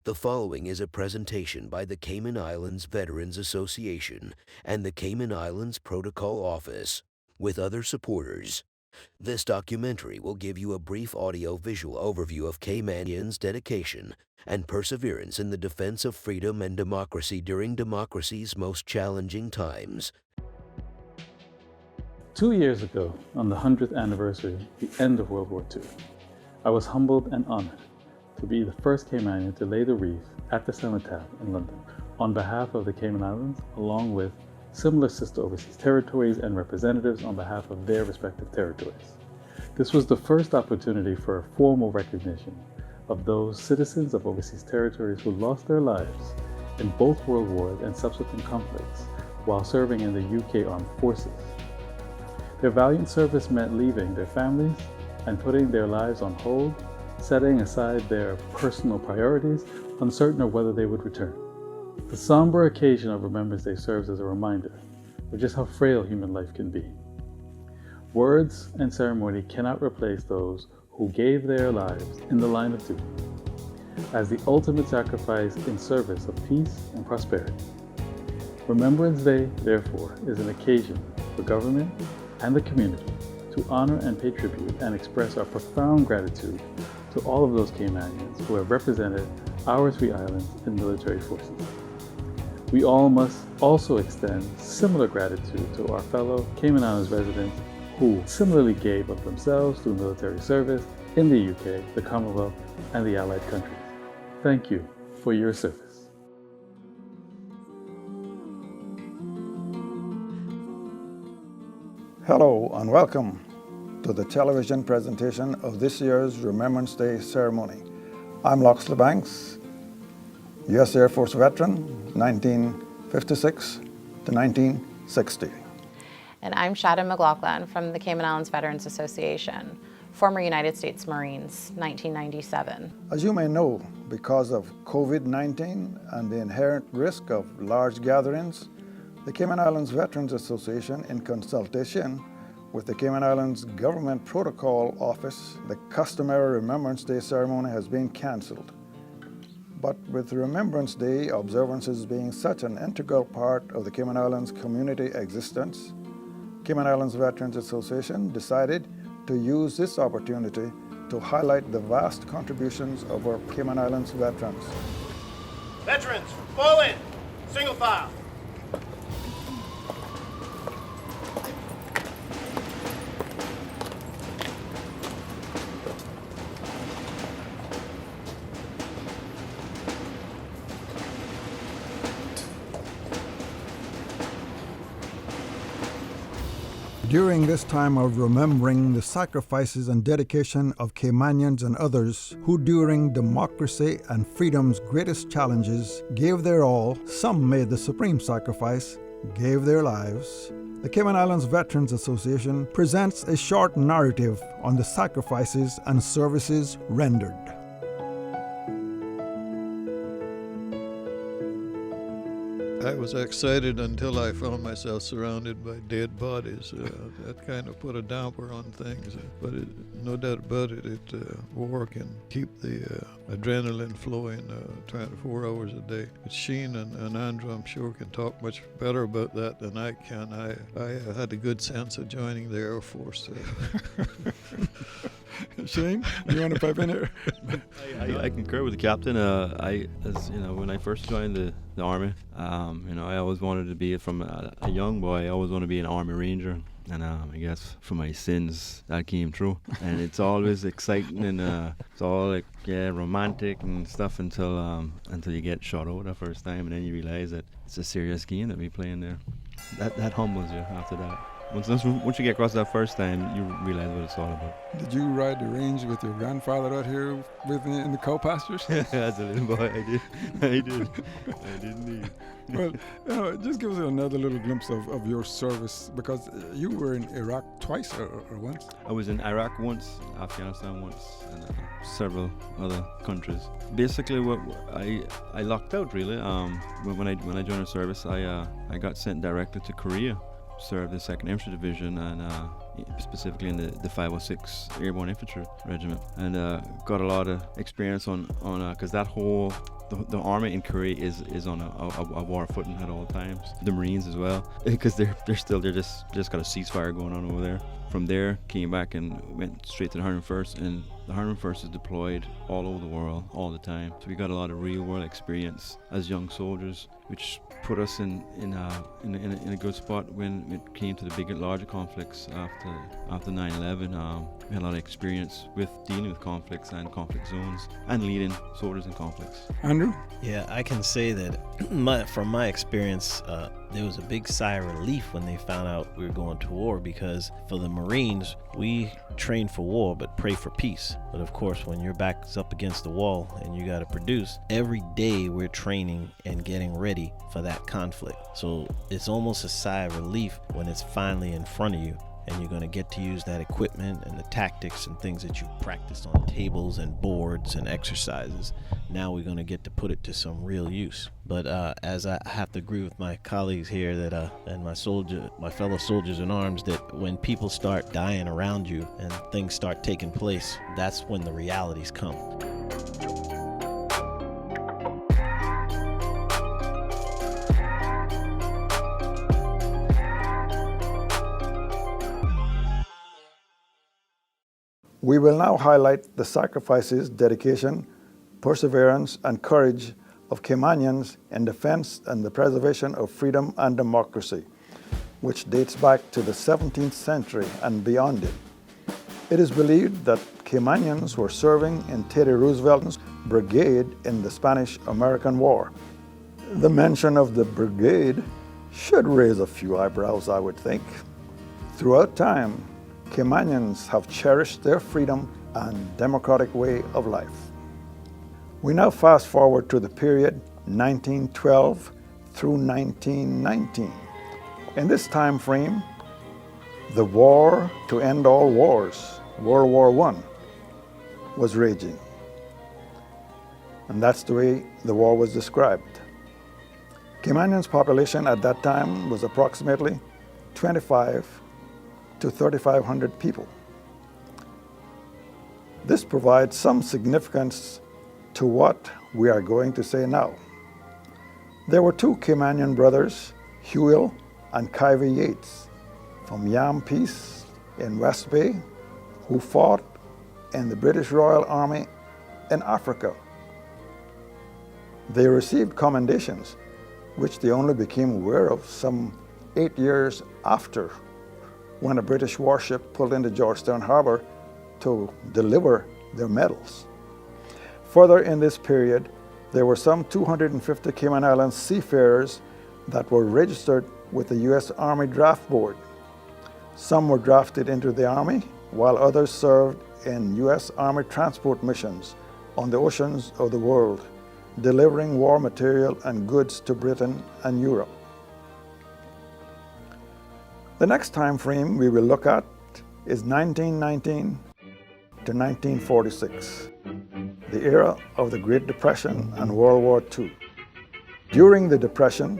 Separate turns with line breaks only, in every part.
The following is a presentation by the Cayman Islands Veterans Association and the Cayman Islands Protocol Office, with other supporters. This documentary will give you a brief audio-visual overview of Caymanians' dedication and perseverance in the defense of freedom and democracy during democracy's most challenging times.
2 years ago, on the 100th anniversary, the end of World War II, I was humbled and honored to be the first Caymanian to lay the wreath at the cenotaph in London on behalf of the Cayman Islands, along with similar sister overseas territories and representatives on behalf of their respective territories. This was the first opportunity for a formal recognition of those citizens of overseas territories who lost their lives in both World Wars and subsequent conflicts while serving in the UK Armed Forces. Their valiant service meant leaving their families and putting their lives on hold, setting aside their personal priorities, uncertain of whether they would return. The somber occasion of Remembrance Day serves as a reminder of just how frail human life can be. Words and ceremony cannot replace those who gave their lives in the line of duty as the ultimate sacrifice in service of peace and prosperity. Remembrance Day, therefore, is an occasion for government and the community to honor and pay tribute and express our profound gratitude to all of those Caymanians who have represented our three islands in military forces. We all must also extend similar gratitude to our fellow Cayman Islands residents who similarly gave of themselves through military service in the UK, the Commonwealth, and the Allied countries. Thank you for your service.
Hello and welcome to the television presentation of this year's Remembrance Day ceremony. I'm Loxley Banks, U.S. Air Force veteran, 1956 to 1960.
And I'm Shada McLaughlin from the Cayman Islands Veterans Association, former United States Marines, 1997.
As you may know, because of COVID-19 and the inherent risk of large gatherings, the Cayman Islands Veterans Association, in consultation with the Cayman Islands Government Protocol Office, the customary Remembrance Day ceremony has been cancelled. But with Remembrance Day observances being such an integral part of the Cayman Islands community existence, Cayman Islands Veterans Association decided to use this opportunity to highlight the vast contributions of our Cayman Islands veterans.
Veterans, fall in, single file.
During this time of remembering the sacrifices and dedication of Caymanians and others who during democracy and freedom's greatest challenges gave their all, some made the supreme sacrifice, gave their lives, the Cayman Islands Veterans Association presents a short narrative on the sacrifices and services rendered.
I was excited until I found myself surrounded by dead bodies. That kind of put a damper on things. But no doubt about it, war can keep the adrenaline flowing 24 hours a day. But Sheen and Andrew, I'm sure, can talk much better about that than I can. I had a good sense of joining the Air Force.
Shane, you want to pipe in here?
I concur with the captain. When I first joined the Army, I always wanted to be, from a young boy, I always wanted to be an Army Ranger. And I guess for my sins, that came true. And it's always exciting and it's all like, romantic and stuff until you get shot out the first time, and then you realize that it's a serious game that we playing there. That humbles you after that. Once you get across that first time, you realize what it's all about.
Did you ride the range with your grandfather out here with me in the cow pastures?
As a little boy, I did indeed.
Well, just give us another little glimpse of your service, because you were in Iraq twice or once.
I was in Iraq once, Afghanistan once, and several other countries. Basically, I lucked out really. When I joined the service, I got sent directly to Korea. Served the 2nd Infantry Division and specifically in the 506 Airborne Infantry Regiment, and got a lot of experience on because that whole the Army in Korea is on a war footing at all times. The Marines as well, because they're just got a ceasefire going on over there. From there, came back and went straight to the 101st, and the 101st is deployed all over the world all the time. So we got a lot of real world experience as young soldiers, which put us in a good spot when it came to the bigger, larger conflicts after 9/11. We had a lot of experience with dealing with conflicts and conflict zones and leading soldiers in conflicts.
Andrew?
Yeah, I can say that from my experience, there was a big sigh of relief when they found out we were going to war, because for the Marines, we train for war but pray for peace. But of course, when your back's up against the wall and you got to produce, every day we're training and getting ready for that conflict. So it's almost a sigh of relief when it's finally in front of you, and you're going to get to use that equipment and the tactics and things that you practiced on tables and boards and exercises. Now we're going to get to put it to some real use. But as I have to agree with my colleagues here that and my fellow soldiers in arms, that when people start dying around you and things start taking place, that's when the realities come.
We will now highlight the sacrifices, dedication, perseverance, and courage of Caymanians in defense and the preservation of freedom and democracy, which dates back to the 17th century and beyond it. It is believed that Caymanians were serving in Teddy Roosevelt's brigade in the Spanish-American War. The mention of the brigade should raise a few eyebrows, I would think. Throughout time, Caymanians have cherished their freedom and democratic way of life. We now fast forward to the period 1912 through 1919. In this time frame, the war to end all wars, World War I, was raging. And that's the way the war was described. Caymanians' population at that time was approximately 25 to 3,500 people. This provides some significance to what we are going to say now. There were two Caymanian brothers, Huel and Kyvie Yates, from Yam Peace in West Bay, who fought in the British Royal Army in Africa. They received commendations, which they only became aware of some 8 years after, when a British warship pulled into Georgetown Harbor to deliver their medals. Further in this period, there were some 250 Cayman Islands seafarers that were registered with the U.S. Army Draft Board. Some were drafted into the Army, while others served in U.S. Army transport missions on the oceans of the world, delivering war material and goods to Britain and Europe. The next time frame we will look at is 1919 to 1946, the era of the Great Depression and World War II. During the Depression,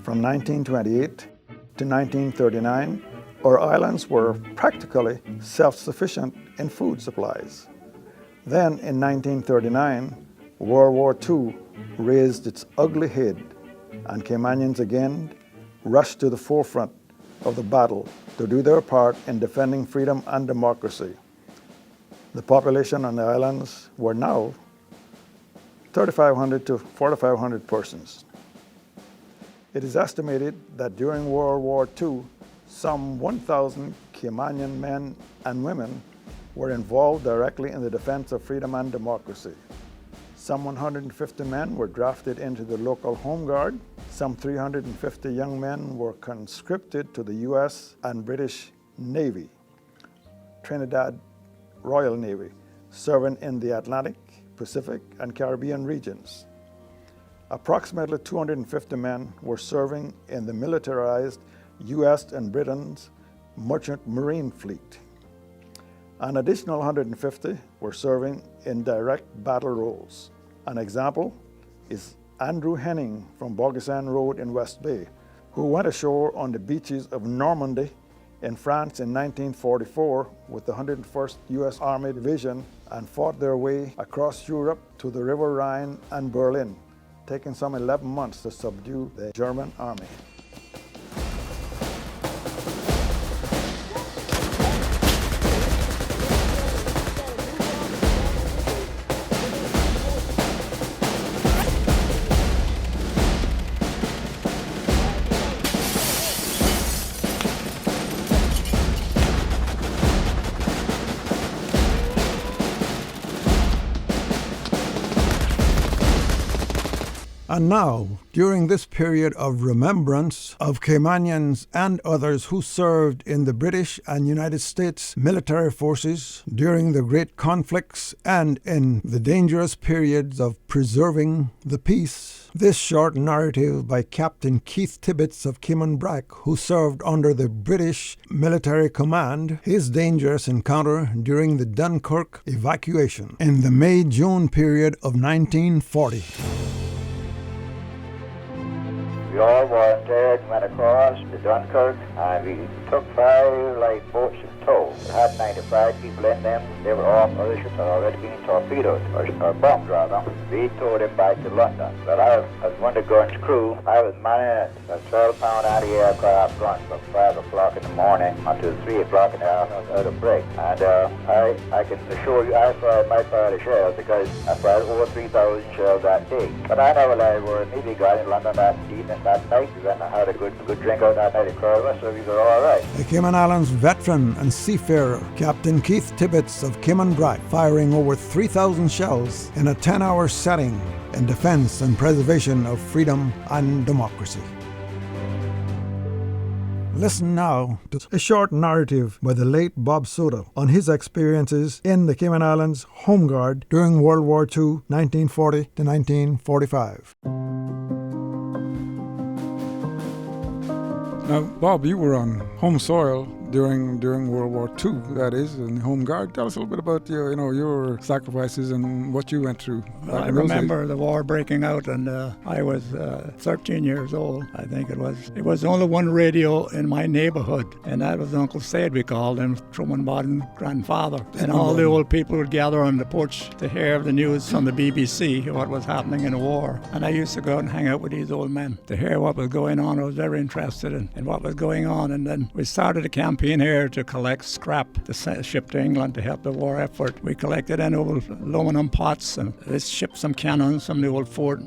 from 1928 to 1939, our islands were practically self-sufficient in food supplies. Then in 1939, World War II raised its ugly head, and Caymanians again rushed to the forefront of the battle to do their part in defending freedom and democracy. The population on the islands were now 3,500 to 4,500 persons. It is estimated that during World War II, some 1,000 Caymanian men and women were involved directly in the defense of freedom and democracy. Some 150 men were drafted into the local Home Guard. Some 350 young men were conscripted to the U.S. and British Navy, Trinidad Royal Navy, serving in the Atlantic, Pacific, and Caribbean regions. Approximately 250 men were serving in the militarized U.S. and Britain's merchant marine fleet. An additional 150 were serving in direct battle roles. An example is Andrew Henning from Bogasan Road in West Bay, who went ashore on the beaches of Normandy in France in 1944 with the 101st U.S. Army Division and fought their way across Europe to the River Rhine and Berlin, taking some 11 months to subdue the German army.
And now, during this period of remembrance of Caymanians and others who served in the British and United States military forces during the great conflicts and in the dangerous periods of preserving the peace, this short narrative by Captain Keith Tibbets of Cayman Brac, who served under the British military command, his dangerous encounter during the Dunkirk evacuation in the May-June period of 1940.
We all volunteered and went across to Dunkirk, and we took 5 lifeboats in tow. It had 95 people in them. They were off. Other ships had already been torpedoed, or bombed rather. We towed them back to London. But I was one of the gun's crew. I was manning a 12-pound anti-aircraft gun from 5 o'clock in the morning until 3 o'clock in the afternoon out of break. And I can assure you I fired my fire of shells because I fired over 3,000 shells that day. But I never lied where we got in London that evening. That night, we went and had a good drink out that night at Corva, so we were all right.
The Cayman Islands veteran and seafarer, Captain Keith Tibbets of Cayman Brac, firing over 3,000 shells in a 10-hour setting in defense and preservation of freedom and democracy. Listen now to a short narrative by the late Bob Soda on his experiences in the Cayman Islands Home Guard during World War II, 1940 to 1945.
Now, Bob, you were on home soil during World War II, that is, in the Home Guard. Tell us a little bit about your sacrifices and what you went through.
Well, I remember the war breaking out, and I was 13 years old, I think it was. It was only one radio in my neighborhood, and that was Uncle Said, we called him, Truman Bodden's grandfather. And all the old people would gather on the porch to hear the news from the BBC, what was happening in the war. And I used to go out and hang out with these old men to hear what was going on. I was very interested in what was going on. And then we started a campaign here to collect scrap to ship to England to help the war effort. We collected in old aluminum pots and let's ship some cannons from the old fort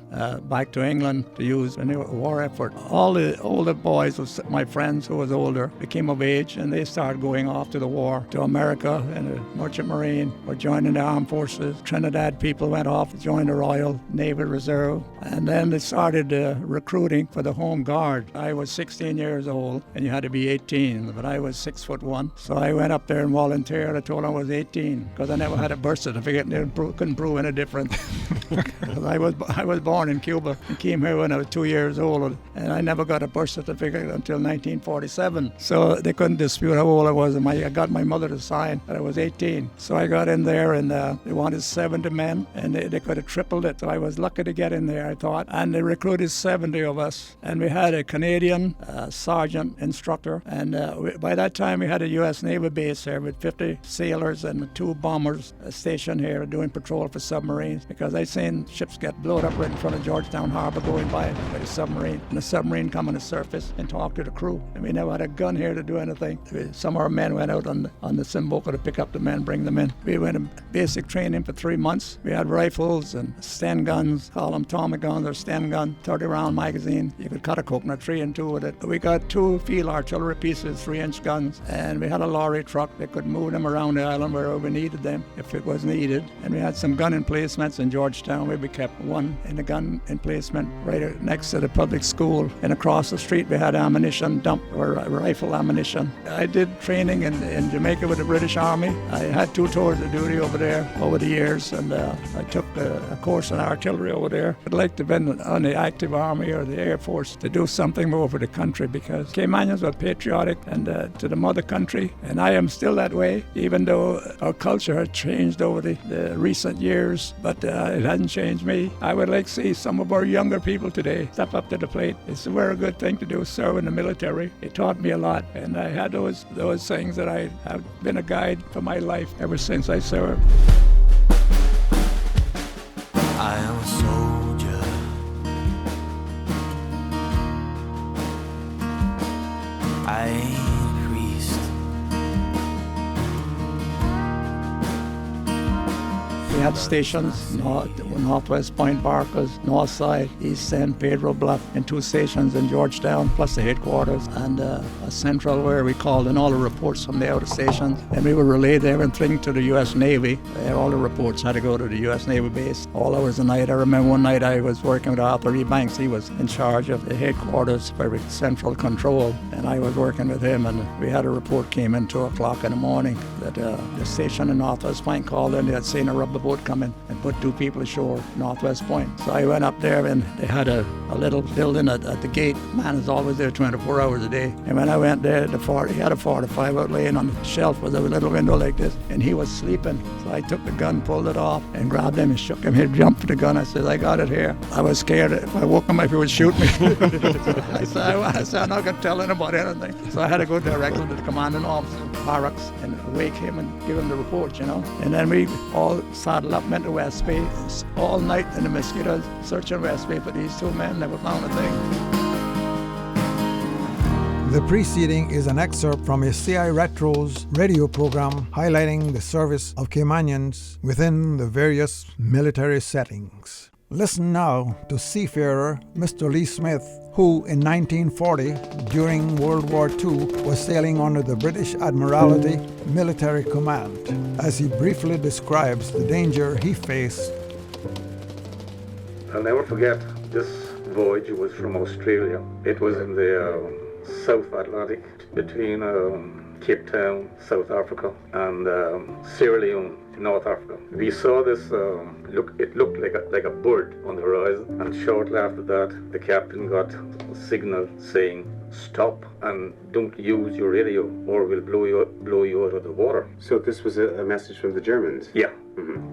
back to England to use in the war effort. All the older boys, my friends who was older, became of age and they started going off to the war, to America in the Merchant Marine or joining the armed forces. Trinidad people went off to join the Royal Naval Reserve, and then they started recruiting for the Home Guard. I was 16 years old and you had to be 18, but I was 6'1", so I went up there and volunteered. I told them I was 18 because I never had a birth certificate and they couldn't prove any difference. I was born in Cuba and came here when I was 2 years old, and I never got a birth certificate until 1947. So they couldn't dispute how old I was, and I got my mother to sign that I was 18. So I got in there, and they wanted 70 men, and they could have tripled it. So I was lucky to get in there, I thought. And they recruited 70 of us, and we had a Canadian sergeant instructor, and by that time we had a U.S. Navy base here with 50 sailors and 2 bombers stationed here doing patrol for submarines, because I seen ships get blown up right in front of Georgetown Harbor going by the submarine, and the submarine coming to surface and talk to the crew. And we never had a gun here to do anything. Some of our men went out on the Simboka to pick up the men, bring them in. We went in basic training for 3 months. We had rifles and Sten guns, call them Tommy guns or Sten gun, 30-round magazine. You could cut a coconut tree in 2 with it. We got 2 field artillery pieces, 3-inch guns, and we had a lorry truck that could move them around the island wherever we needed them if it was needed. And we had some gun emplacements in Georgetown where we kept one in the gun emplacement right next to the public school. And across the street we had ammunition dump, or rifle ammunition. I did training in Jamaica with the British Army. I had 2 tours of duty over there over the years, and I took a course in artillery over there. I'd like to have been on the active army or the Air Force to do something more for the country, because Caymanians were patriotic, and to the mother country, and I am still that way, even though our culture has changed over the recent years, but it hasn't changed me. I would like to see some of our younger people today step up to the plate. It's a very good thing to do, serve in the military. It taught me a lot, and I had those things that I have been a guide for my life ever since I served.
I am a soldier. I ain't a priest.
We had stations, Northwest Point Barkers, North Side, East San Pedro Bluff, and 2 stations in Georgetown, plus the headquarters, and a central where we called in all the reports from the outer stations. And we would relay everything to the U.S. Navy. All the reports had to go to the U.S. Navy base all hours of the night. I remember one night I was working with Arthur E. Banks. He was in charge of the headquarters for central control, and I was working with him, and we had a report came in 2 o'clock in the morning that the station in Northwest Point called in. They had seen a rubber boat come in and put 2 people ashore, Northwest Point. So I went up there, and they had a little building at the gate. Man is always there 24 hours a day. And when I went there, he had a 45 out laying on the shelf with a little window like this, and he was sleeping. So I took the gun, pulled it off, and grabbed him and shook him. He jumped for the gun. I said, I got it here. I was scared if I woke him up, he would shoot me. I said, I'm not going to tell anybody anything. So I had to go directly to the commanding officer, barracks, and wake him and give him the report, And then we all saddled up, went to West Bay all night in the mosquitoes, searching West Bay for these 2 men. Never found a thing.
The preceding is an excerpt from a CI Retro's radio program highlighting the service of Caymanians within the various military settings. Listen now to seafarer Mr. Lee Smith, who in 1940, during World War II, was sailing under the British Admiralty Military Command, as he briefly describes the danger he faced.
I'll never forget, this voyage was from Australia. It was in the South Atlantic, between Cape Town, South Africa, and Sierra Leone, North Africa. We saw this, it looked like a bird on the horizon, and shortly after that, the captain got a signal saying, stop and don't use your radio or we'll blow you out of the water.
So this was a message from the Germans?
Yeah,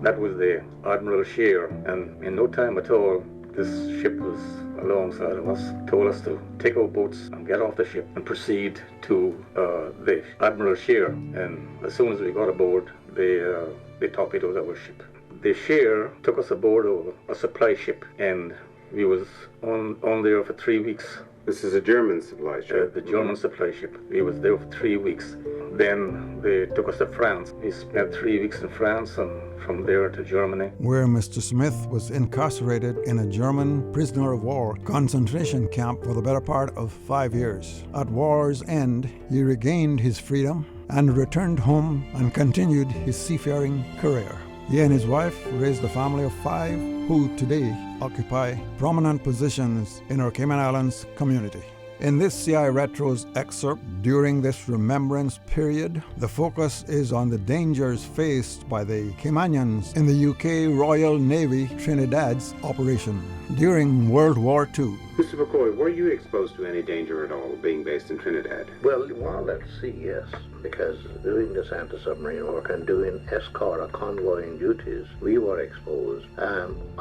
that was the Admiral Scheer, and in no time at all, this ship was alongside of us, told us to take our boats and get off the ship and proceed to the Admiral Scheer. And as soon as we got aboard, they torpedoed our ship. The Scheer took us aboard a supply ship, and we was on there for 3 weeks.
This is a German supply ship?
The German supply ship. We was there for 3 weeks. Then they took us to France. We spent 3 weeks in France, and from there to Germany,
where Mr. Smith was incarcerated in a German prisoner of war concentration camp for the better part of 5 years. At war's end, he regained his freedom and returned home and continued his seafaring career. He and his wife raised a family of 5 who today occupy prominent positions in our Cayman Islands community. In this CI Retro's excerpt during this remembrance period, the focus is on the dangers faced by the Caymanians in the UK Royal Navy Trinidad's operation during World War II.
Mr. McCoy, were you exposed to any danger at all being based in Trinidad?
Well, while at sea, yes, because doing this anti-submarine work and doing escort or convoying duties, we were exposed.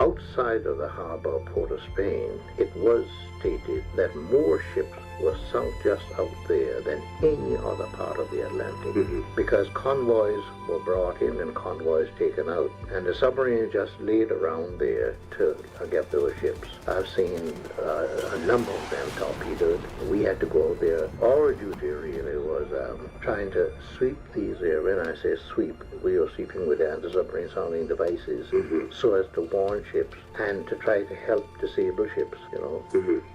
Outside of the harbor of Port of Spain, it was stated that more ships were sunk just out there than any other part of the Atlantic, because convoys were brought in and convoys taken out, and the submarines just laid around there to get those ships. I've seen a number of them torpedoed. We had to go out there. Our duty really was trying to sweep these there. When I say sweep, we were sweeping with anti-submarine sounding devices so as to warn ships and to try to help disable ships,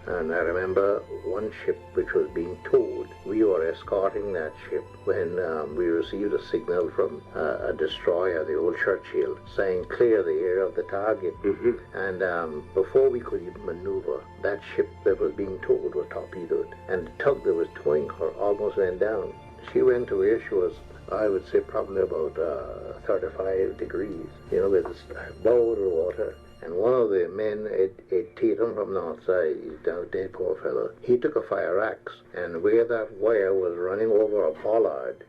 And I remember one ship which was being towed. We were escorting that ship when we received a signal from a destroyer, the old Churchill, saying clear the area of the target. And before we could even maneuver, that ship that was being towed was torpedoed, and the tug that was towing her almost went down. She went to where she was, I would say probably about 35 degrees, with this bow of water. And one of the men, Ed Tatum from North Side, he's down there, poor fellow, he took a fire axe, and where that wire was running over a bollard,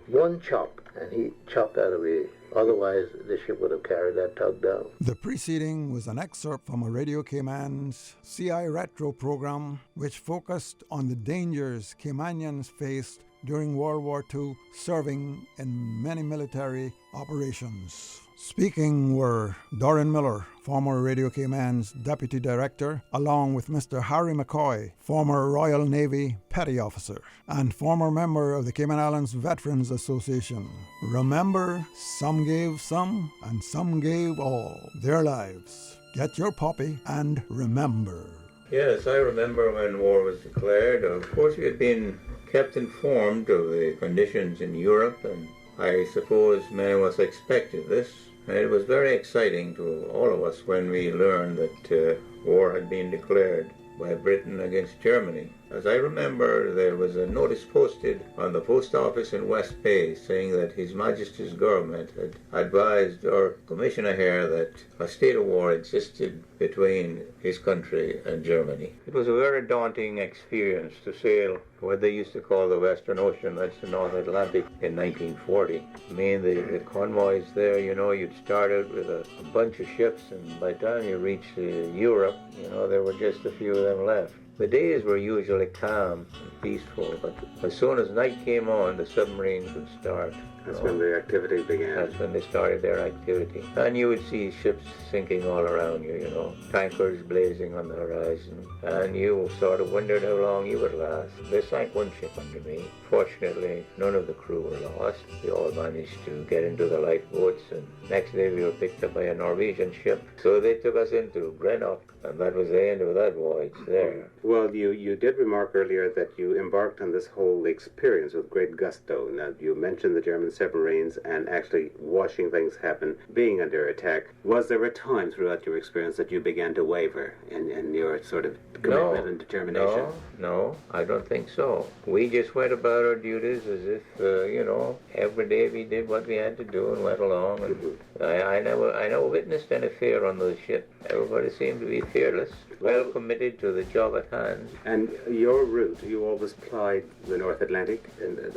one chop, and he chopped that away. Otherwise, the ship would have carried that tug down.
The preceding was an excerpt from a Radio Cayman's CI Retro program, which focused on the dangers Caymanians faced during World War II, serving in many military operations. Speaking were Doreen Miller, former Radio Cayman's Deputy Director, along with Mr. Harry McCoy, former Royal Navy Petty Officer, and former member of the Cayman Islands Veterans Association. Remember, some gave some, and some gave all their lives. Get your poppy and remember.
Yes, I remember when war was declared. Of course, we had been kept informed of the conditions in Europe, and I suppose many of us expected this. And it was very exciting to all of us when we learned that war had been declared by Britain against Germany. As I remember, there was a notice posted on the post office in West Bay saying that His Majesty's government had advised our commissioner here that a state of war existed between his country and Germany. It was a very daunting experience to sail what they used to call the Western Ocean, that's the North Atlantic, in 1940. I mean, the convoys there, you know, you'd start out with a bunch of ships, and by the time you reached Europe, you know, there were just a few of them left. The days were usually calm and peaceful, but as soon as night came on, the submarines would start.
That's when the activity began.
That's when they started their activity. And you would see ships sinking all around you, you know, tankers blazing on the horizon. And you sort of wondered how long you would last. They sank one ship under me. Fortunately, none of the crew were lost. We all managed to get into the lifeboats, and next day we were picked up by a Norwegian ship. So they took us into Greenock, and that was the end of that voyage there.
Well, you did remark earlier that you embarked on this whole experience with great gusto. Now, you mentioned the German submarines and actually watching things happen, being under attack. Was there a time throughout your experience that you began to waver in your sort of commitment and determination?
No, I don't think so. We just went about our duties as if, you know, every day we did what we had to do and went along. And I never witnessed any fear on those ships. Everybody seemed to be fearless, well committed to the job at hand.
And your route, you always plied the North Atlantic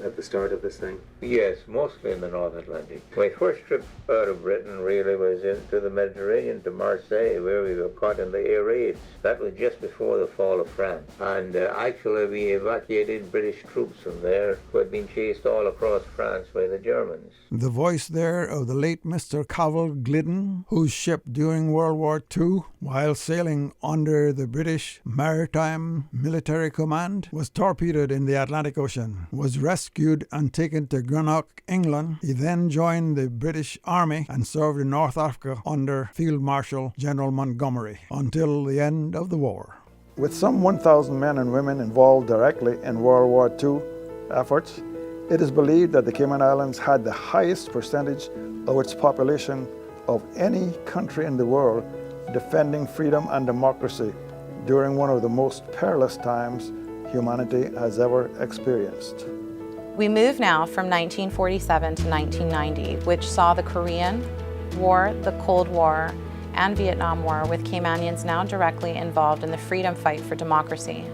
at the start of this thing?
Yes, mostly in the North Atlantic. My first trip out of Britain really was into the Mediterranean, to Marseille, where we were caught in the air raids. That was just before the fall of France. And actually we evacuated British troops from there who had been chased all across France by the Germans.
The voice there of the late Mr. Cavell Glidden, whose ship during World War II, while sailing under the British Maritime Military Command, was torpedoed in the Atlantic Ocean, was rescued and taken to Greenock, England. He then joined the British Army and served in North Africa under Field Marshal General Montgomery until the end of the war.
With some 1,000 men and women involved directly in World War II efforts, it is believed that the Cayman Islands had the highest percentage of its population of any country in the world defending freedom and democracy during one of the most perilous times humanity has ever experienced.
We move now from 1947 to 1990, which saw the Korean War, the Cold War, and Vietnam War, with Caymanians now directly involved in the freedom fight for democracy.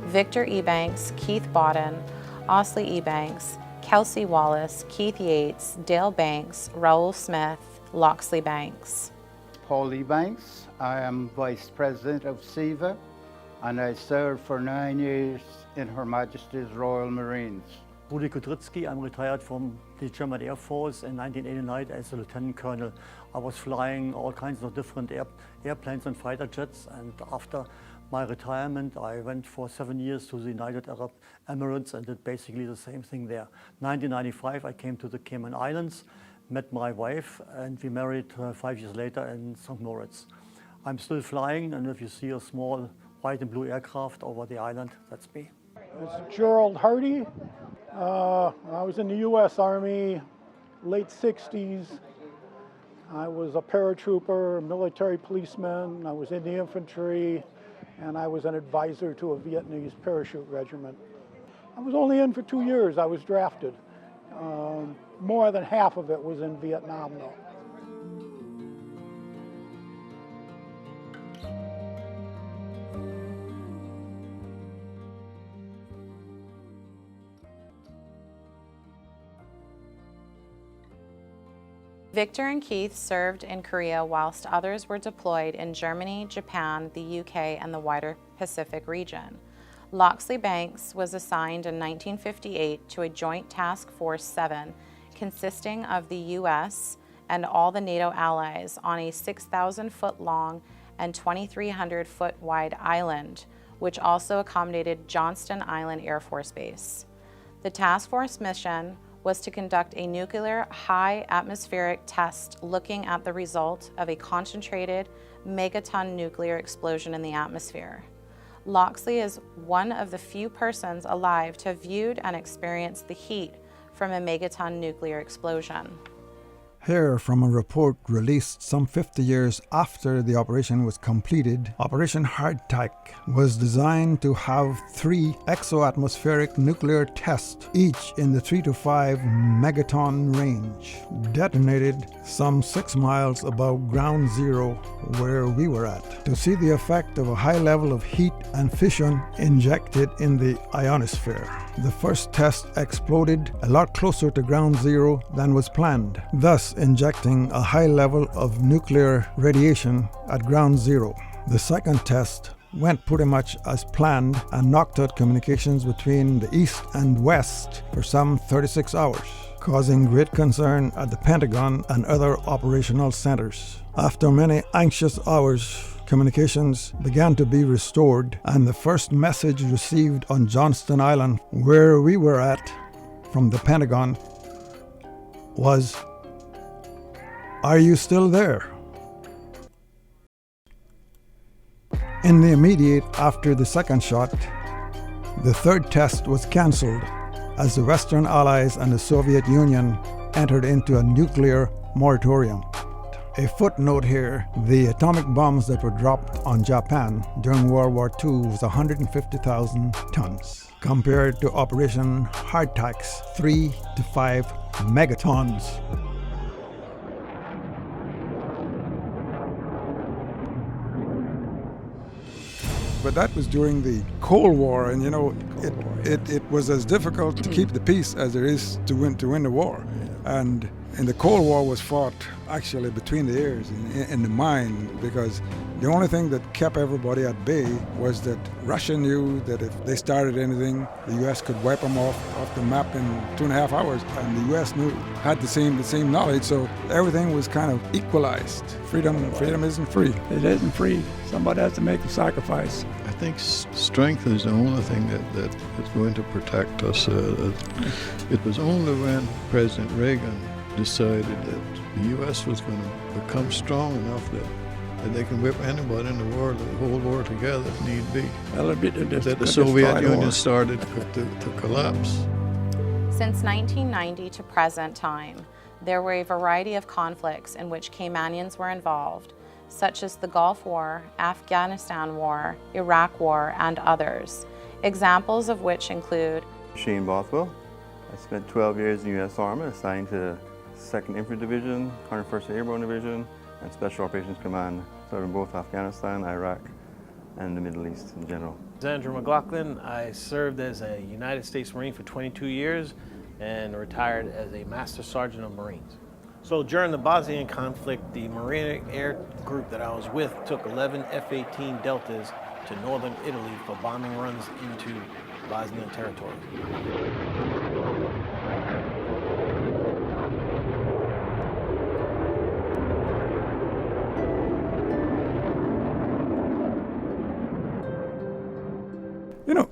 Victor Ebanks, Keith Bodden, Osley Ebanks, Kelsey Wallace, Keith Yates, Dale Banks, Raoul Smith, Loxley Banks.
Paul Ebanks. I am Vice President of SIVA, and I served for 9 years in Her Majesty's Royal Marines.
Rudi Kudrycki, I'm retired from the German Air Force in 1989 as a lieutenant colonel. I was flying all kinds of different airplanes and fighter jets, and after my retirement I went for 7 years to the United Arab Emirates and did basically the same thing there. 1995 I came to the Cayman Islands, met my wife, and we married 5 years later in St. Moritz. I'm still flying, and if you see a small white and blue aircraft over the island, that's me.
It's Gerald Hardy. I was in the U.S. Army, late 60s. I was a paratrooper, military policeman. I was in the infantry, and I was an advisor to a Vietnamese parachute regiment. I was only in for 2 years. I was drafted. More than half of it was in Vietnam, though.
Victor and Keith served in Korea whilst others were deployed in Germany, Japan, the UK, and the wider Pacific region. Loxley Banks was assigned in 1958 to a Joint Task Force 7 consisting of the U.S. and all the NATO allies on a 6,000-foot long and 2,300-foot wide island, which also accommodated Johnston Island Air Force Base. The task force mission was to conduct a nuclear high atmospheric test looking at the result of a concentrated megaton nuclear explosion in the atmosphere. Loxley is one of the few persons alive to have viewed and experienced the heat from a megaton nuclear explosion.
Here from a report released some 50 years after the operation was completed, Operation Hardtack was designed to have 3 exoatmospheric nuclear tests, each in the 3 to 5 megaton range, detonated some 6 miles above ground zero where we were at, to see the effect of a high level of heat and fission injected in the ionosphere. The first test exploded a lot closer to ground zero than was planned, thus injecting a high level of nuclear radiation at ground zero. The second test went pretty much as planned and knocked out communications between the east and west for some 36 hours, causing great concern at the Pentagon and other operational centers. After many anxious hours, communications began to be restored, and the first message received on Johnston Island, where we were at, from the Pentagon was, "Are you still there?" In the immediate after the second shot, the third test was cancelled as the Western Allies and the Soviet Union entered into a nuclear moratorium. A footnote here, the atomic bombs that were dropped on Japan during World War II was 150,000 tons, compared to Operation Hardtack's 3 to 5 megatons.
But that was during the Cold War, and it was as difficult to keep the peace as there is to win the war. And the Cold War was fought actually between the ears, in the mind, because the only thing that kept everybody at bay was that Russia knew that if they started anything, the U.S. could wipe them off the map in 2.5 hours, and the U.S. had the same knowledge, so everything was kind of equalized. Freedom isn't free.
It isn't free. Somebody has to make the sacrifice.
I think strength is the only thing that is going to protect us. It was only when President Reagan decided that the U.S. was going to become strong enough that they can whip anybody in the world, the whole war together if need be, that the Soviet Union started to collapse.
Since 1990 to present time, there were a variety of conflicts in which Caymanians were involved, such as the Gulf War, Afghanistan War, Iraq War, and others, examples of which include
Shane Bothwell. I spent 12 years in the U.S. Army, assigned to 2nd Infantry Division, 101st Airborne Division, and Special Operations Command, serving both Afghanistan, Iraq, and the Middle East in general.
Andrew McLaughlin. I served as a United States Marine for 22 years and retired as a Master Sergeant of Marines. So during the Bosnian conflict, the Marine Air Group that I was with took 11 F-18 Deltas to northern Italy for bombing runs into Bosnian territory.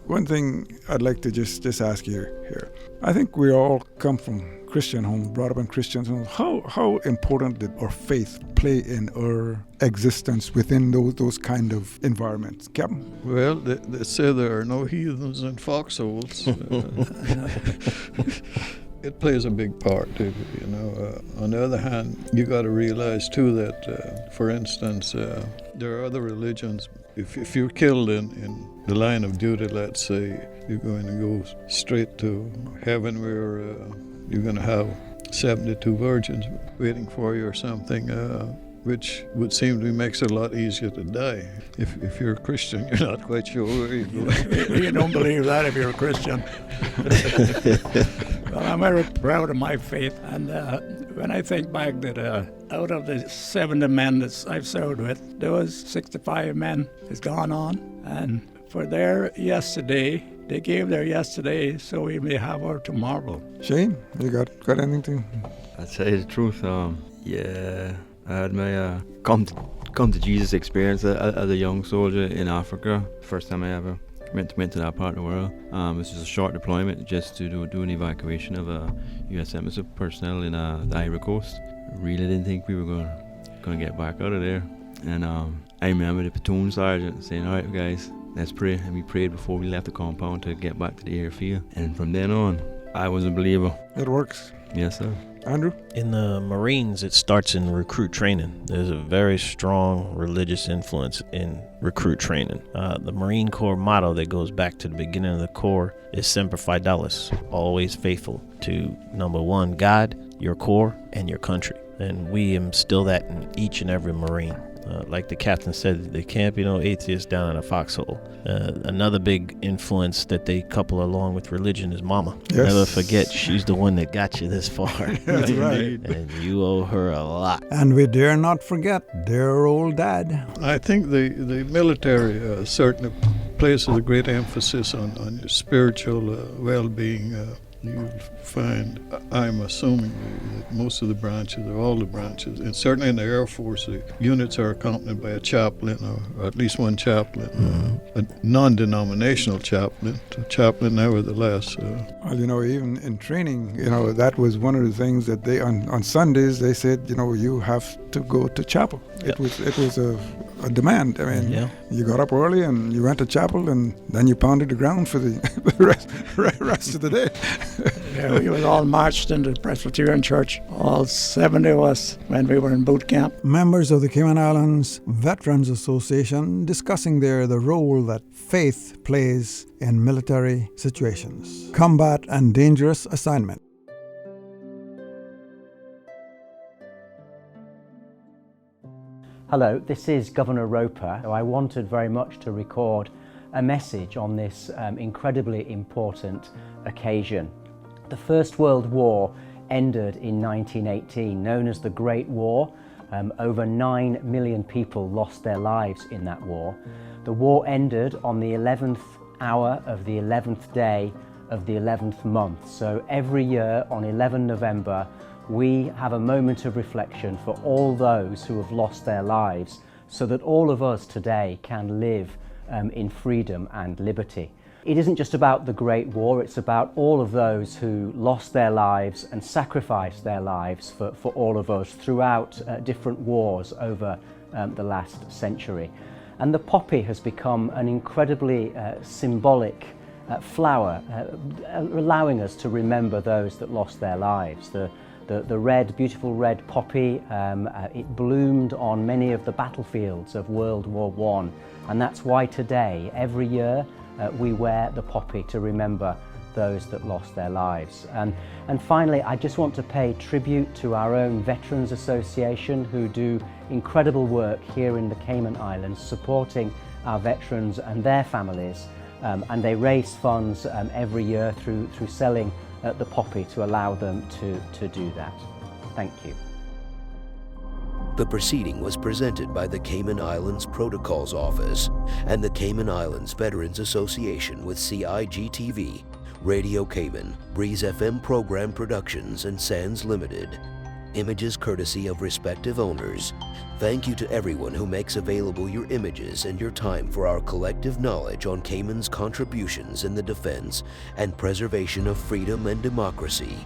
One thing I'd like to just ask you here. I think we all come from Christian homes, brought up in Christian homes. How important did our faith play in our existence within those kind of environments? Captain?
Well, they say there are no heathens in foxholes. It plays a big part, on the other hand, you got to realize too that, for instance, there are other religions. If you're killed in the line of duty, let's say, you're going to go straight to heaven where you're going to have 72 virgins waiting for you or something, which would seem to me makes it a lot easier to die. If you're a Christian, you're not quite sure where you go.
You don't believe that if you're a Christian. Well, I'm very proud of my faith, and when I think back that out of the 70 men that I've served with, there was 65 men that's gone on, and for their yesterday, they gave their yesterday so we may have our tomorrow.
Shane, you got anything to?
I'd say the truth. Yeah, I had my come to Jesus experience as a young soldier in Africa. First time I ever went to that part of the world. It was just a short deployment just to do an evacuation of U.S. embassy personnel in the Ivory Coast. Really didn't think we were going to get back out of there. And I remember the platoon sergeant saying, "All right, guys, let's pray." And we prayed before we left the compound to get back to the airfield. And from then on, I was a believer.
It works.
Yes, sir.
Andrew?
In the Marines, it starts in recruit training. There's a very strong religious influence in recruit training. The Marine Corps motto that goes back to the beginning of the Corps is Semper Fidelis, always faithful to, number one, God, your Corps, and your country. And we instill that in each and every Marine. Like the captain said, there can't be no atheists down in a foxhole. Another big influence that they couple along with religion is Mama.
Yes.
Never forget, she's the one that got you this far.
That's right.
And you owe her a lot.
And we dare not forget their old dad.
I think the military certainly places a great emphasis on spiritual well-being. You'll find, I'm assuming, that most of the branches, or all the branches, and certainly in the Air Force, the units are accompanied by a chaplain, or at least one chaplain, a non-denominational chaplain, a chaplain nevertheless.
Well, even in training, that was one of the things that they, on Sundays, they said, you have to go to chapel. It was a demand. I mean, you got up early and you went to chapel, and then you pounded the ground for the rest of the day.
Yeah, we was all marched into the Presbyterian Church, all 70 of us when we were in boot camp.
Members of the Cayman Islands Veterans Association discussing there the role that faith plays in military situations, combat and dangerous assignment.
Hello, this is Governor Roper. I wanted very much to record a message on this incredibly important occasion. The First World War ended in 1918, known as the Great War. Over 9 million people lost their lives in that war. The war ended on the 11th hour of the 11th day of the 11th month. So every year on 11 November, we have a moment of reflection for all those who have lost their lives, so that all of us today can live in freedom and liberty. It isn't just about the Great War, it's about all of those who lost their lives and sacrificed their lives for all of us throughout different wars over the last century. And the poppy has become an incredibly symbolic flower, allowing us to remember those that lost their lives. The red, beautiful red poppy, it bloomed on many of the battlefields of World War I, and that's why today, every year, we wear the poppy to remember those that lost their lives. And finally, I just want to pay tribute to our own Veterans Association, who do incredible work here in the Cayman Islands, supporting our veterans and their families, and they raise funds every year through selling the poppy to allow them to do that. Thank you.
The proceeding was presented by the Cayman Islands Protocols Office and the Cayman Islands Veterans Association with CIGTV, Radio Cayman, Breeze FM Program Productions, and Sands Limited. Images courtesy of respective owners. Thank you to everyone who makes available your images and your time for our collective knowledge on Cayman's contributions in the defense and preservation of freedom and democracy.